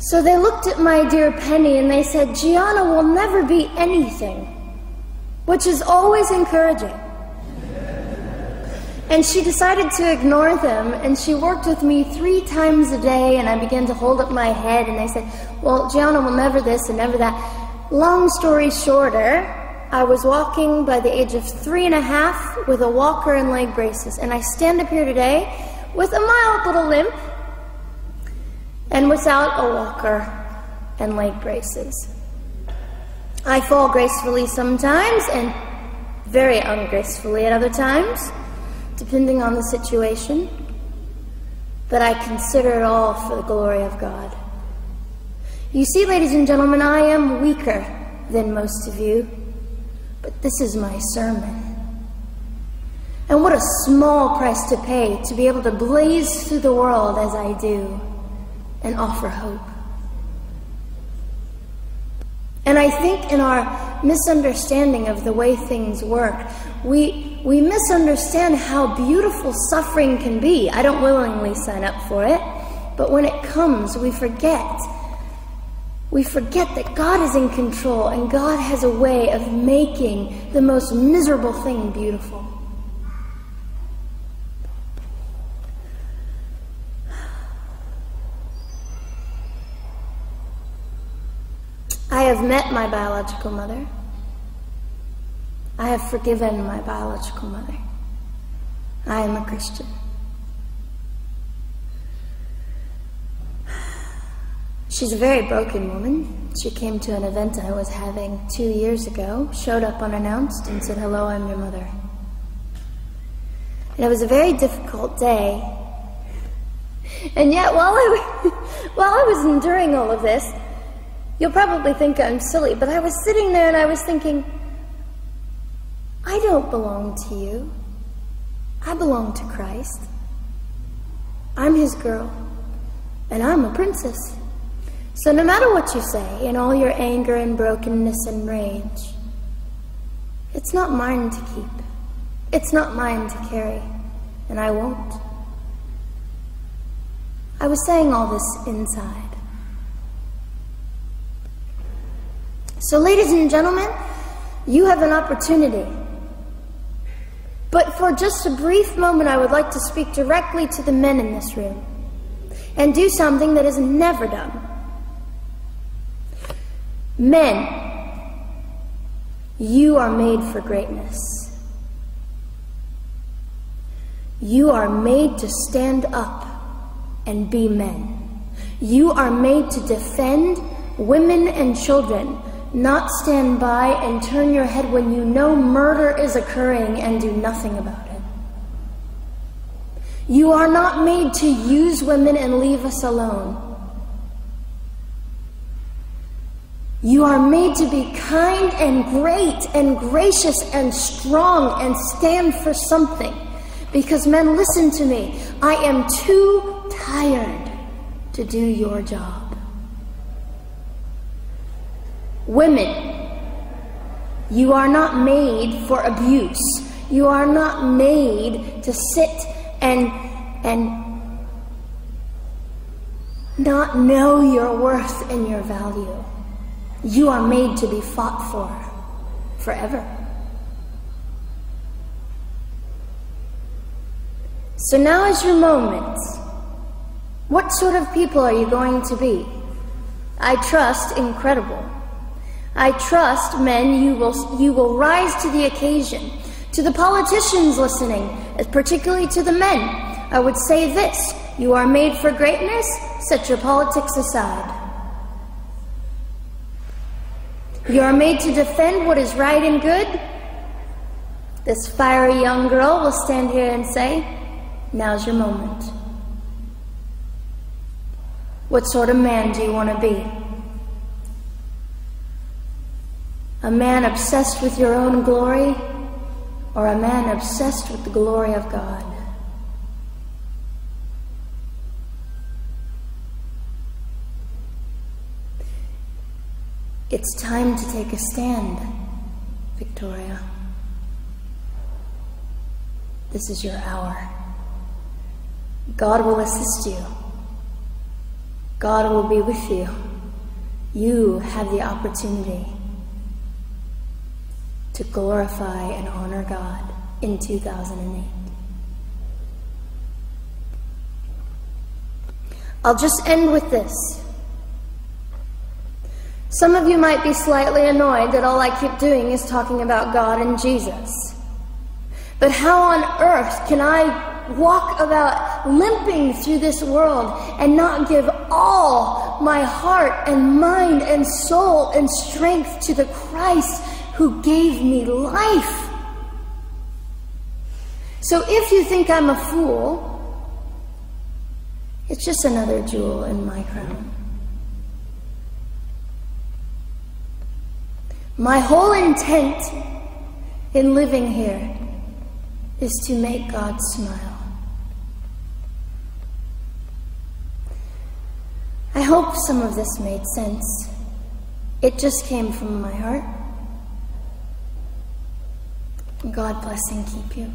So they looked at my dear Penny and they said, Gianna will never be anything, which is always encouraging. And she decided to ignore them, and she worked with me 3 times a day, and I began to hold up my head, and they said, well, Gianna will never this and never that. Long story shorter, I was walking by the age of 3.5 with a walker and leg braces, and I stand up here today with a mild little limp and without a walker and leg braces. I fall gracefully sometimes and very ungracefully at other times, depending on the situation, but I consider it all for the glory of God. You see, ladies and gentlemen, I am weaker than most of you, but this is my sermon. And what a small price to pay to be able to blaze through the world as I do and offer hope. And I think in our misunderstanding of the way things work, we misunderstand how beautiful suffering can be. I don't willingly sign up for it, but when it comes, we forget. We forget that God is in control and God has a way of making the most miserable thing beautiful. I have met my biological mother. I have forgiven my biological mother. I am a Christian. She's a very broken woman. She came to an event I was having 2 years ago, showed up unannounced, and said, hello, I'm your mother. And it was a very difficult day. And yet, while I was enduring all of this, you'll probably think I'm silly, but I was sitting there and I was thinking, I don't belong to you. I belong to Christ. I'm his girl, and I'm a princess. So no matter what you say, in all your anger and brokenness and rage, it's not mine to keep. It's not mine to carry, and I won't. I was saying all this inside. So ladies and gentlemen, you have an opportunity. But for just a brief moment, I would like to speak directly to the men in this room and do something that is never done. Men, you are made for greatness. You are made to stand up and be men. You are made to defend women and children, not stand by and turn your head when you know murder is occurring and do nothing about it. You are not made to use women and leave us alone. You are made to be kind and great and gracious and strong and stand for something. Because men, listen to me. I am too tired to do your job. Women, you are not made for abuse. You are not made to sit and not know your worth and your value. You are made to be fought for forever. So now is your moment. What sort of people are you going to be? I trust incredible. I trust, men, you will rise to the occasion. To the politicians listening, particularly to the men, I would say this: you are made for greatness. Set your politics aside. You are made to defend what is right and good. This fiery young girl will stand here and say, now's your moment. What sort of man do you want to be? A man obsessed with your own glory, or a man obsessed with the glory of God? It's time to take a stand, Victoria. This is your hour. God will assist you. God will be with you. You have the opportunity to glorify and honor God in 2008. I'll just end with this. Some of you might be slightly annoyed that all I keep doing is talking about God and Jesus. But how on earth can I walk about limping through this world and not give all my heart and mind and soul and strength to the Christ who gave me life? So if you think I'm a fool, it's just another jewel in my crown. My whole intent in living here is to make God smile. I hope some of this made sense. It just came from my heart. God bless and keep you.